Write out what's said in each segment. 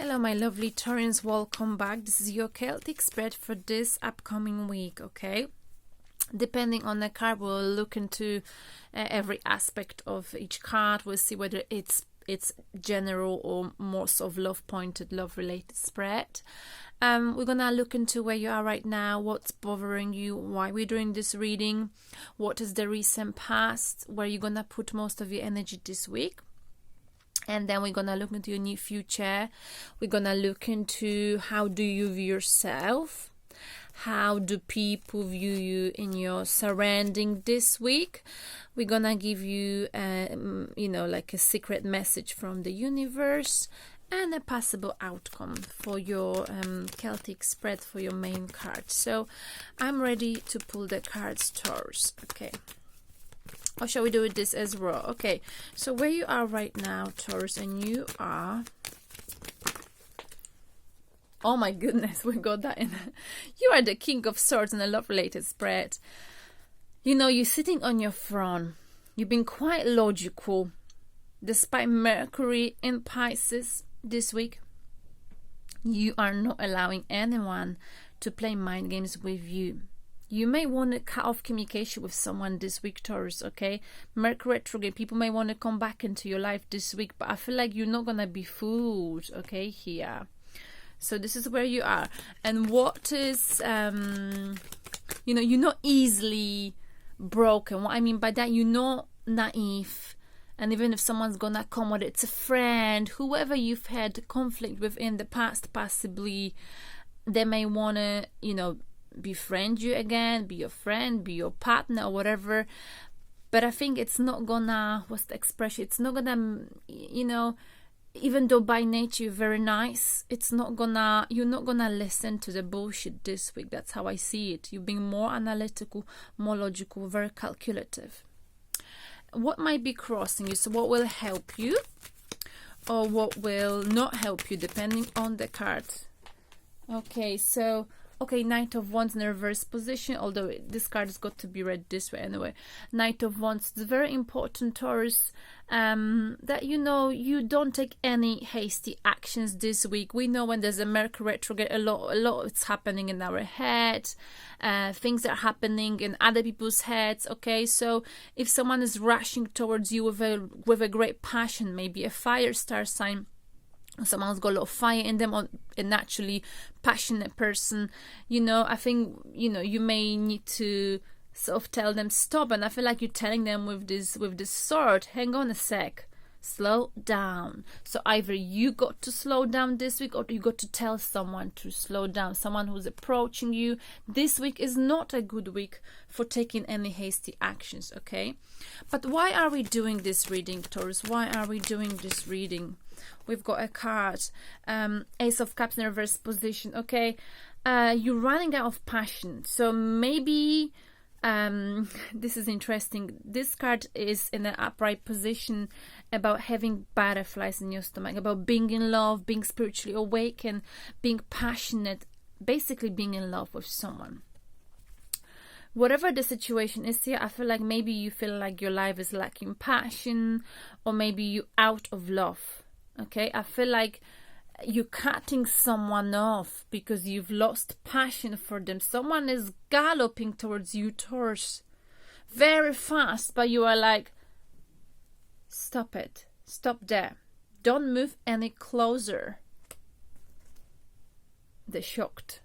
Hello my lovely Taurians, welcome back. This is your Celtic spread for this upcoming week, okay? Depending on the card, we'll look into every aspect of each card. We'll see whether it's general or more sort of love-pointed, love-related spread. We're gonna look into where you are right now, what's bothering you, why we're doing this reading, what is the recent past, where you're gonna put most of your energy this week. And then we're gonna look into your new future. We're gonna look into how do you view yourself, how do people view you in your surrounding this week. We're gonna give you like a secret message from the universe and a possible outcome for your Celtic spread for your main card. So I'm ready to pull the cards, Taurus. Okay. Or shall we do it this as well? Okay, so where you are right now, Taurus, and you are... Oh my goodness, we got that in. You are the King of Swords in a love-related spread. You know, you're sitting on your throne. You've been quite logical. Despite Mercury in Pisces this week, you are not allowing anyone to play mind games with you. You may want to cut off communication with someone this week, Taurus, okay? Mercury Retrogade, people may want to come back into your life this week, but I feel like you're not going to be fooled, okay, here. So this is where you are. And what is, you're not easily broken. What I mean by that, you're not naive. And even if someone's going to come, whether it's a friend, whoever you've had conflict with in the past, possibly, they may want to, befriend you again, be your friend, be your partner or whatever, but I think it's not gonna, what's the expression, it's not gonna, even though by nature you're very nice, you're not gonna listen to the bullshit this week. That's how I see it. You're being more analytical, more logical, very calculative. What might be crossing you? So what will help you or what will not help you, depending on the card. Okay, so Knight of Wands in the reverse position, although this card has got to be read this way anyway. Knight of Wands, it's very important, Taurus, that you don't take any hasty actions this week. We know when there's a Mercury retrograde, a lot is happening in our head, things are happening in other people's heads, okay? So if someone is rushing towards you with a great passion, maybe a fire star sign, someone's got a lot of fire in them, or a naturally passionate person, I think, you may need to sort of tell them stop. And I feel like you're telling them with this sword, hang on a sec, slow down. So either you got to slow down this week, or you got to tell someone to slow down, someone who's approaching you. This week is not a good week for taking any hasty actions, okay? But why are we doing this reading, Taurus? Why are we doing this reading? We've got a card, Ace of Cups in reverse position, okay? You're running out of passion. So maybe, this is interesting. This card is in an upright position about having butterflies in your stomach, about being in love, being spiritually awakened, being passionate, basically being in love with someone. Whatever the situation is here, I feel like maybe you feel like your life is lacking passion, or maybe you're out of love. Okay, I feel like you're cutting someone off because you've lost passion for them. Someone is galloping towards you, Taurus, very fast, but you are like, stop it, stop there, don't move any closer. They're shocked.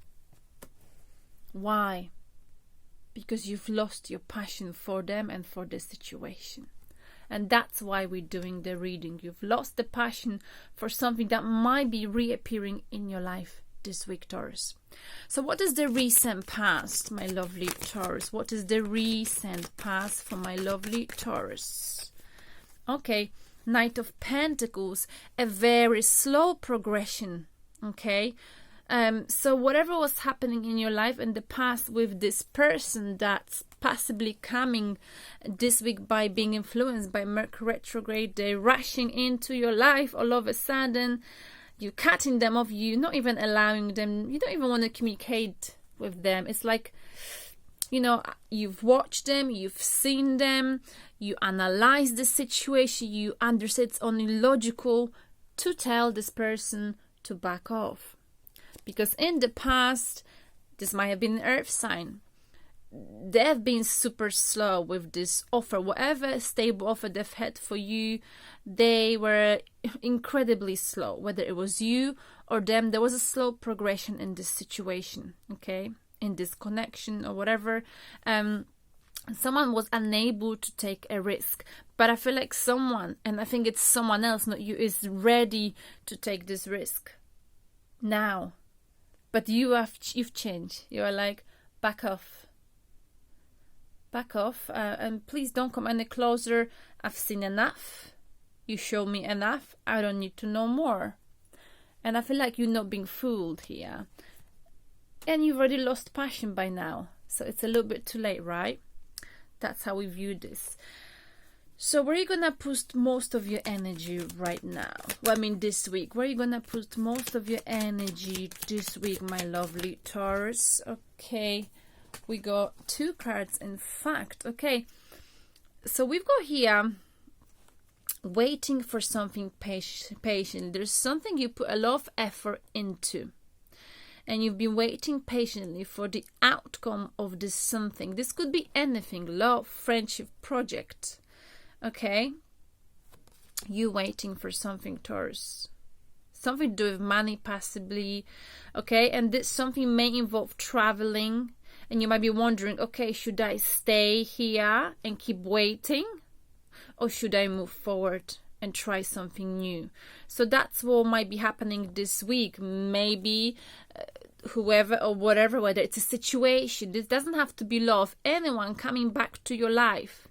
Why? Because you've lost your passion for them and for the situation. And that's why we're doing the reading. You've lost the passion for something that might be reappearing in your life this week, Taurus. So what is the recent past, my lovely Taurus? What is the recent past for my lovely Taurus? Okay, Knight of Pentacles, a very slow progression, okay? So whatever was happening in your life in the past with this person that's possibly coming this week by being influenced by Mercury retrograde, they're rushing into your life all of a sudden, you're cutting them off, you're not even allowing them, you don't even want to communicate with them. It's like, you've watched them, you've seen them, you analyze the situation, you understand it's only logical to tell this person to back off. Because in the past, this might have been an earth sign. They've been super slow with this offer. Whatever stable offer they've had for you, they were incredibly slow. Whether it was you or them, there was a slow progression in this situation, okay? In this connection or whatever. Someone was unable to take a risk. But I feel like someone, and I think it's someone else, not you, is ready to take this risk now. But you've changed. You are like, back off. Back off, and please don't come any closer. I've seen enough. You show me enough. I don't need to know more. And I feel like you're not being fooled here. And you've already lost passion by now. So it's a little bit too late, right? That's how we view this. So where are you going to put most of your energy right now? Well, I mean this week. Where are you going to put most of your energy this week, my lovely Taurus? Okay. We got 2 cards, in fact. Okay, so we've got here waiting for something patient. There's something you put a lot of effort into, and you've been waiting patiently for the outcome of this something. This could be anything, love, friendship, project. Okay, you waiting for something, Taurus. Something to do with money, possibly. Okay, and this something may involve traveling. And you might be wondering, okay, should I stay here and keep waiting? Or should I move forward and try something new? So that's what might be happening this week. Maybe whoever or whatever, whether it's a situation. This doesn't have to be love. Anyone coming back to your life.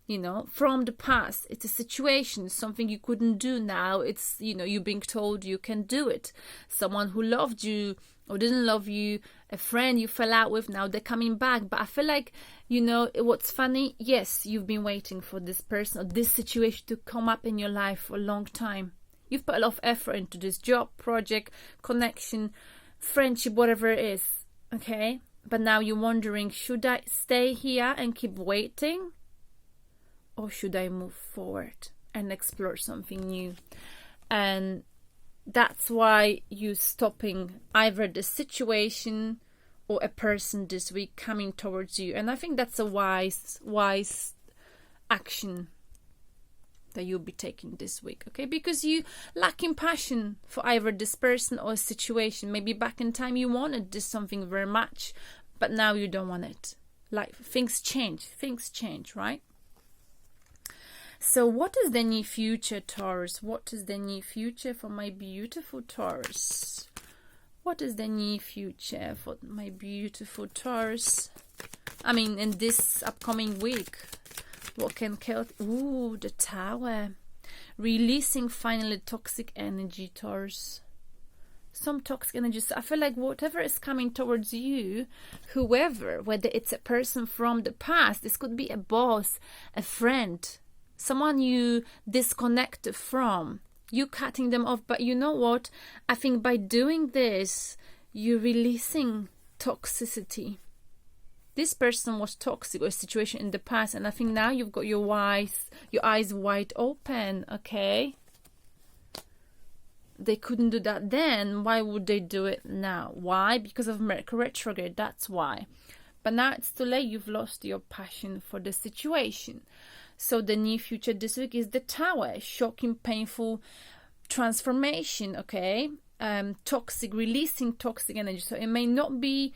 You know, from the past. It's a situation, something you couldn't do now. It's, you know, you being told you can do it. Someone who loved you or didn't love you, a friend you fell out with, now they're coming back. But I feel like, you know, what's funny, yes, you've been waiting for this person or this situation to come up in your life for a long time. You've put a lot of effort into this job, project, connection, friendship, whatever it is, okay? But now you're wondering, should I stay here and keep waiting? Or should I move forward and explore something new? And that's why you're stopping either the situation or a person this week coming towards you. And I think that's a wise action that you'll be taking this week, okay? Because you lacking passion for either this person or a situation. Maybe back in time you wanted this something very much, but now you don't want it. Like things change, right? So what is the near future, Taurus? What is the near future for my beautiful Taurus? What is the near future for my beautiful Taurus? I mean, in this upcoming week, what can kill? Ooh, the Tower. Releasing finally toxic energy, Taurus. Some toxic energy. So I feel like whatever is coming towards you, whoever, whether it's a person from the past, this could be a boss, a friend, someone you disconnected from, you cutting them off. But you know what? I think by doing this, you're releasing toxicity. This person was toxic or a situation in the past, and I think now you've got your eyes wide open, okay? They couldn't do that then. Why would they do it now? Why? Because of Mercury Retrogade, that's why. But now it's too late. You've lost your passion for the situation. So the near future this week is the Tower. Shocking, painful transformation, okay? Toxic, releasing toxic energy. So it may not be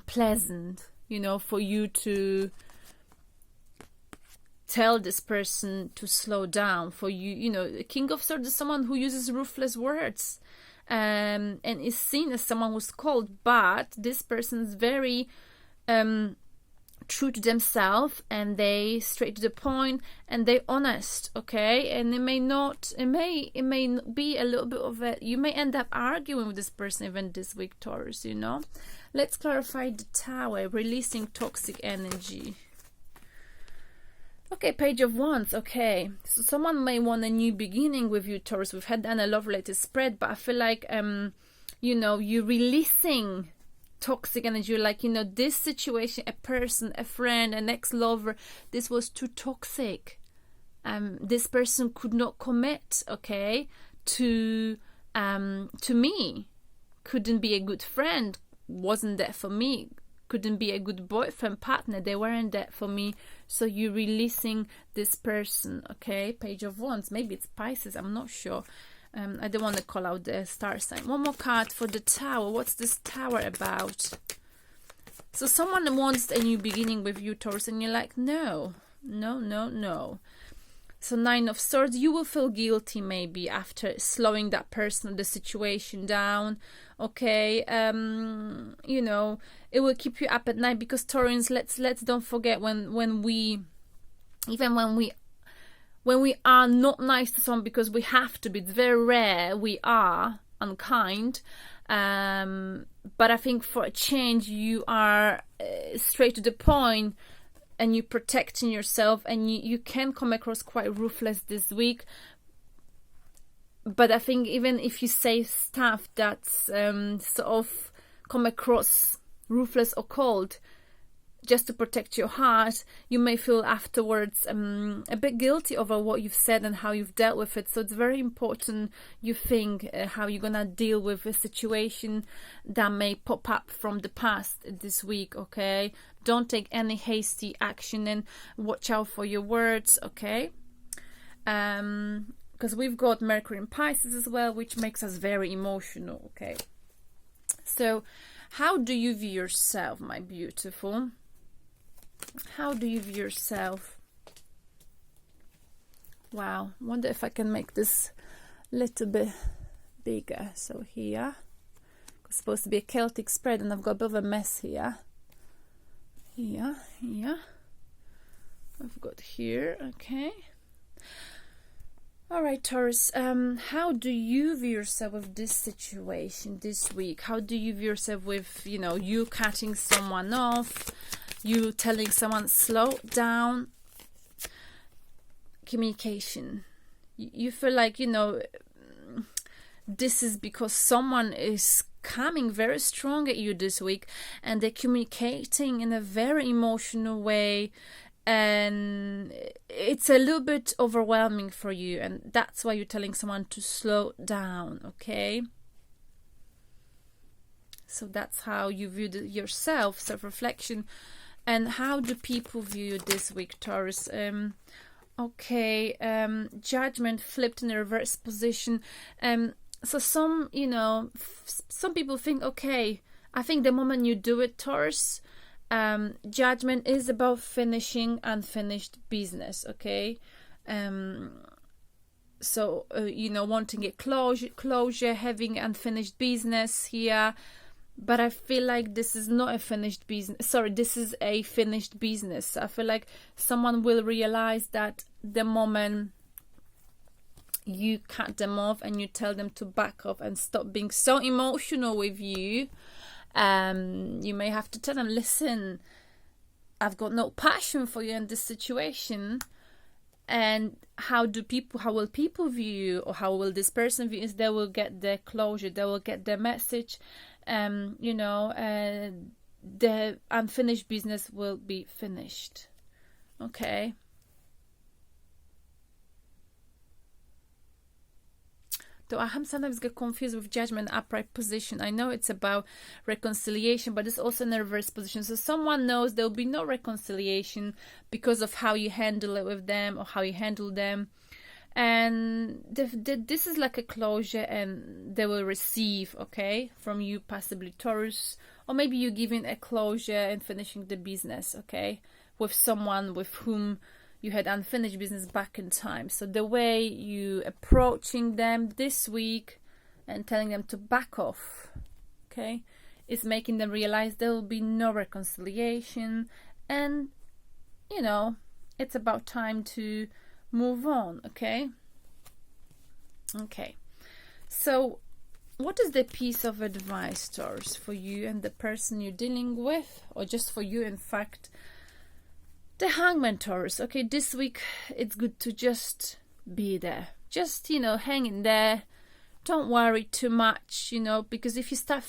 pleasant, you know, for you to tell this person to slow down. For you, you know, the King of Swords is someone who uses ruthless words, and is seen as someone who's cold. But this person's very true to themselves, and they straight to the point, and they honest, okay? And it may be a little bit of a, you may end up arguing with this person even this week, Taurus, you know? Let's clarify the Tower, releasing toxic energy. Okay, Page of Wands, okay. So someone may want a new beginning with you, Taurus. We've had a love-related spread, but I feel like, you know, you're releasing toxic energy. Like, you know, this situation, a person, a friend, an ex-lover, this was too toxic. This person could not commit, okay, to me, couldn't be a good friend, wasn't there for me, couldn't be a good boyfriend, partner, they weren't there for me. So you're releasing this person, okay? Page of Wands, maybe it's Pisces, I'm not sure. I don't want to call out the star sign. One more card for the Tower. What's this Tower about? So someone wants a new beginning with you, Taurus, and you're like, no. So 9 of Swords, you will feel guilty maybe after slowing that person or the situation down, okay? You know, it will keep you up at night, because Taurans, let's don't forget, when we are not nice to someone because we have to be, it's very rare we are unkind. But I think for a change, you are straight to the point, and you're protecting yourself, and you can come across quite ruthless this week. But I think even if you say stuff that's sort of come across ruthless or cold, just to protect your heart, you may feel afterwards a bit guilty over what you've said and how you've dealt with it. So it's very important you think how you're gonna deal with a situation that may pop up from the past this week, okay? Don't take any hasty action, and watch out for your words, okay? Because we've got Mercury in Pisces as well, which makes us very emotional, okay? So how do you view yourself, my beautiful? How do you view yourself? Wow, wonder if I can make this a little bit bigger. So here, it's supposed to be a Celtic spread, and I've got a bit of a mess here. Here. I've got here, okay. All right, Taurus, how do you view yourself with this situation this week? How do you view yourself with, you know, you cutting someone off, you telling someone slow down? Communication. You feel like, you know, this is because someone is coming very strong at you this week, and they're communicating in a very emotional way, and it's a little bit overwhelming for you, and that's why you're telling someone to slow down, okay? So that's how you view yourself, self-reflection. And how do people view you this week, Taurus? Judgment flipped in a reverse position. So some, you know, some people think, okay, I think the moment you do it, Taurus, judgment is about finishing unfinished business, okay? So, you know, wanting a closure, having unfinished business here. But I feel like this is not a finished business. Sorry, this is a finished business. I feel like someone will realize that the moment you cut them off and you tell them to back off and stop being so emotional with you, you may have to tell them, listen, I've got no passion for you in this situation. And how will people view you, or how will this person view you? Is they will get their closure, they will get their message. You know, the unfinished business will be finished, okay? Though I sometimes get confused with judgment upright position. I know it's about reconciliation, but it's also in a reverse position. So someone knows there will be no reconciliation because of how you handle it with them, or how you handle them. And this is like a closure, and they will receive, okay, from you, possibly Taurus, or maybe you giving a closure and finishing the business, okay, with someone with whom you had unfinished business back in time. So the way you approaching them this week and telling them to back off, okay, is making them realize there will be no reconciliation, and, you know, it's about time to move on, okay? Okay. So what is the piece of advice, Taurus, for you and the person you're dealing with, or just for you, in fact? The Hangman, Taurus. Okay, this week it's good to just be there. Just, you know, hang in there. Don't worry too much, you know, because if you start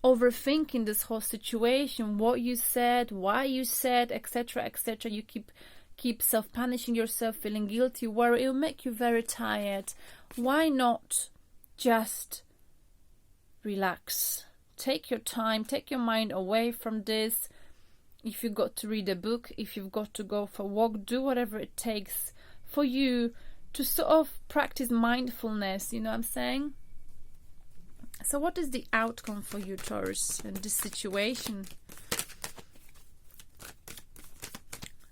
overthinking this whole situation, what you said, why you said, etc., etc., you keep keep self-punishing yourself, feeling guilty, worry. It will make you very tired. Why not just relax? Take your time, take your mind away from this. If you've got to read a book, if you've got to go for a walk, do whatever it takes for you to sort of practice mindfulness, you know what I'm saying? So what is the outcome for you, Taurus, in this situation?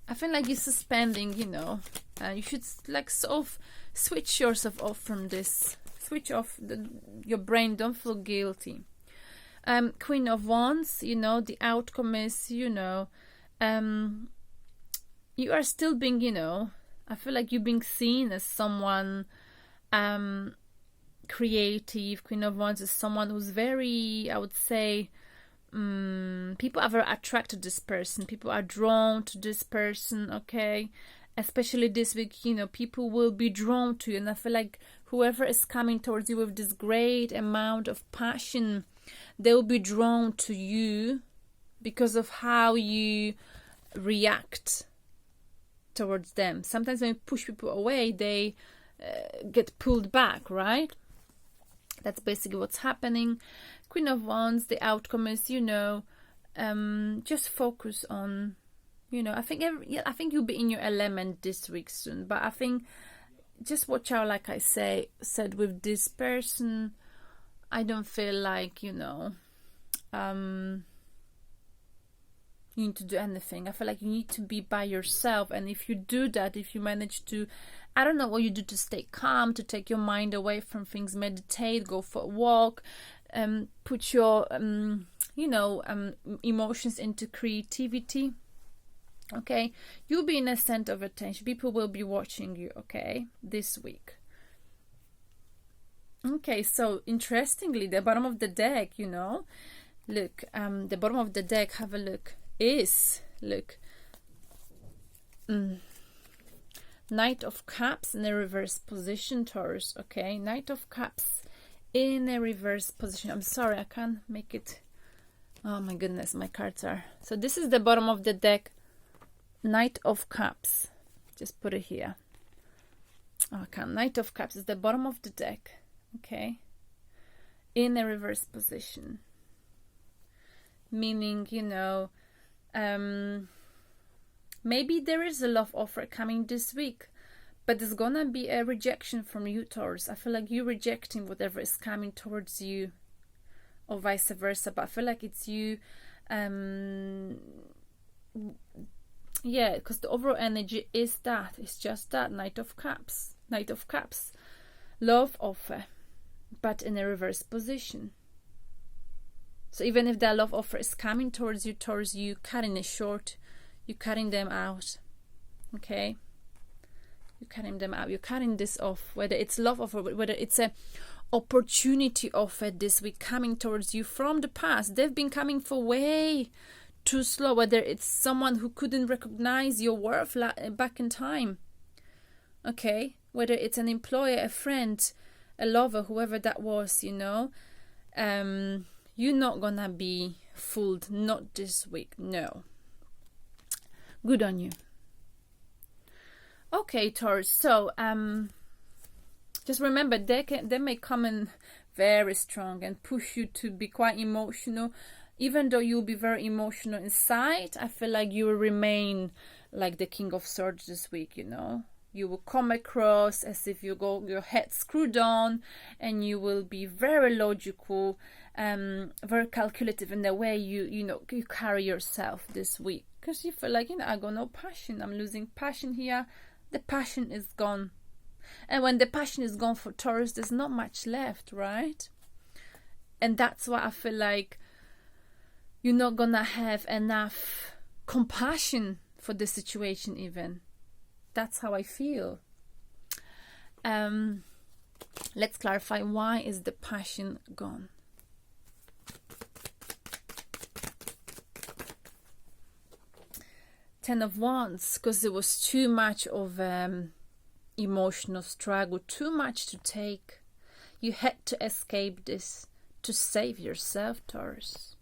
I feel like you're suspending, you know, you should like sort of switch yourself off from this. Switch off your brain, don't feel guilty. Queen of Wands, you know, the outcome is, you know, you are still being, you know, I feel like you're being seen as someone creative. Queen of Wands is someone who's very, I would say, people are very attracted to this person. People are drawn to this person, okay? Especially this week, you know, people will be drawn to you. And I feel like whoever is coming towards you with this great amount of passion, they will be drawn to you because of how you react towards them. Sometimes when you push people away, they get pulled back, right? That's basically what's happening. Queen of Wands, the outcome is, you know, just focus on, you know, I think you'll be in your element this week soon, but I think just watch out, like I said with this person. I don't feel like, you know, you need to do anything. I feel like you need to be by yourself, and if you do that, if you manage to, I don't know what you do to stay calm, to take your mind away from things, meditate, go for a walk, put your you know, emotions into creativity, okay, you'll be in a center of attention. People will be watching you, okay, this week. Okay, so interestingly, the bottom of the deck, you know, look, the bottom of the deck, have a look, is, look, Knight of Cups in a reverse position, Taurus, okay, Knight of Cups in a reverse position. I'm sorry, I can't make it. Oh my goodness, my cards are. So this is the bottom of the deck, Knight of Cups. Just put it here. Oh, I can't. Knight of Cups is the bottom of the deck. Okay, in a reverse position, meaning, you know, maybe there is a love offer coming this week, but there's gonna be a rejection from you, Taurus. I feel like you're rejecting whatever is coming towards you, or vice versa, but I feel like it's you, yeah, because the overall energy is that, it's just that, Knight of Cups, love offer, but in a reverse position. So even if that love offer is coming towards you, Taurus, you cutting it short, you're cutting them out, okay? You're cutting them out, you're cutting this off, whether it's love offer, whether it's a opportunity offer this week coming towards you from the past. They've been coming for way too slow, whether it's someone who couldn't recognize your worth back in time, okay? Whether it's an employer, a friend, a lover, whoever that was, you know, you're not gonna be fooled, not this week, no. Good on you. Okay, Taurus, so just remember, they may come in very strong and push you to be quite emotional. Even though you'll be very emotional inside, I feel like you will remain like the King of Swords this week, you know. You will come across as if your head screwed on, and you will be very logical, very calculative in the way you carry yourself this week. Because you feel like, you know, I got no passion. I'm losing passion here. The passion is gone. And when the passion is gone for Taurus, there's not much left, right? And that's why I feel like you're not gonna have enough compassion for the situation even. That's how I feel. Let's clarify, why is the passion gone? Ten of Wands, because there was too much of emotional struggle, too much to take. You had to escape this to save yourself, Taurus.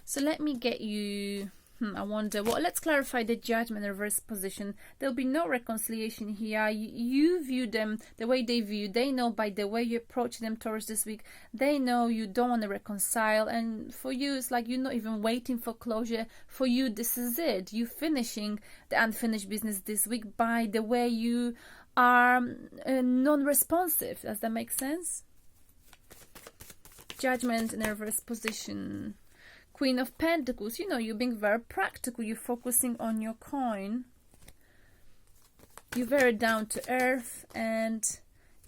So let me get you I wonder. Well, let's clarify the Judgment reverse position. There'll be no reconciliation here. You view them the way they view. They know by the way you approach them, Taurus, this week. They know you don't want to reconcile. And for you, it's like you're not even waiting for closure. For you, this is it. You finishing the unfinished business this week by the way you are non-responsive. Does that make sense? Judgment in a reverse position. Queen of Pentacles, you're being very practical. You're focusing on your coin. You're very down to earth. And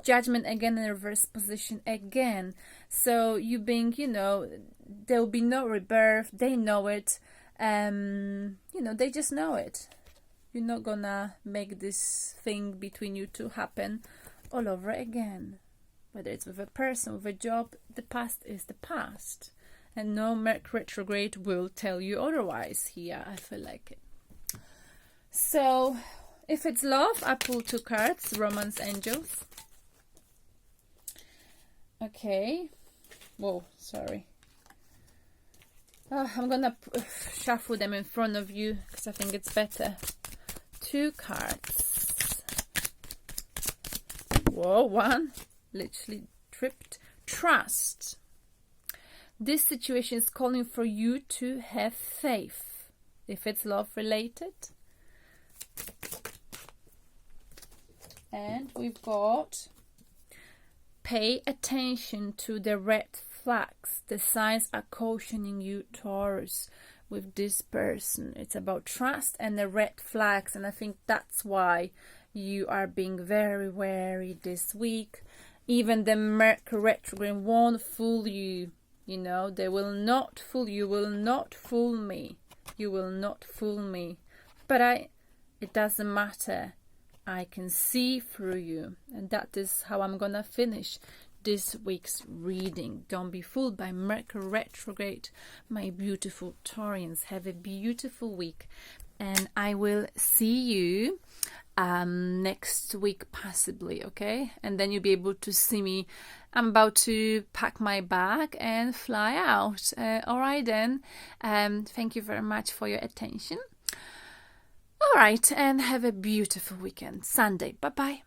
Judgment again in reverse position again. So you being, there will be no rebirth. They know it. They just know it. You're not gonna make this thing between you two happen all over again. Whether it's with a person, with a job, the past is the past. And no Mercury Retrograde will tell you otherwise here. I feel like it. So, if it's love, I pull 2 cards. Romance Angels. Okay. Whoa, sorry. I'm gonna shuffle them in front of you because I think it's better. 2 cards. Whoa, 1. Literally tripped. Trust. This situation is calling for you to have faith. If it's love related. And we've got pay attention to the red flags. The signs are cautioning you, Taurus, with this person. It's about trust and the red flags. And I think that's why you are being very wary this week. Even the Mercury Retrograde won't fool you. They will not fool you. You will not fool me. You will not fool me. But it doesn't matter. I can see through you. And that is how I'm gonna finish this week's reading. Don't be fooled by Mercury Retrograde. My beautiful Taurians, have a beautiful week. And I will see you next week possibly, okay? And then you'll be able to see me. I'm about to pack my bag and fly out. All right then. Thank you very much for your attention. All right, and have a beautiful weekend. Sunday. Bye-bye.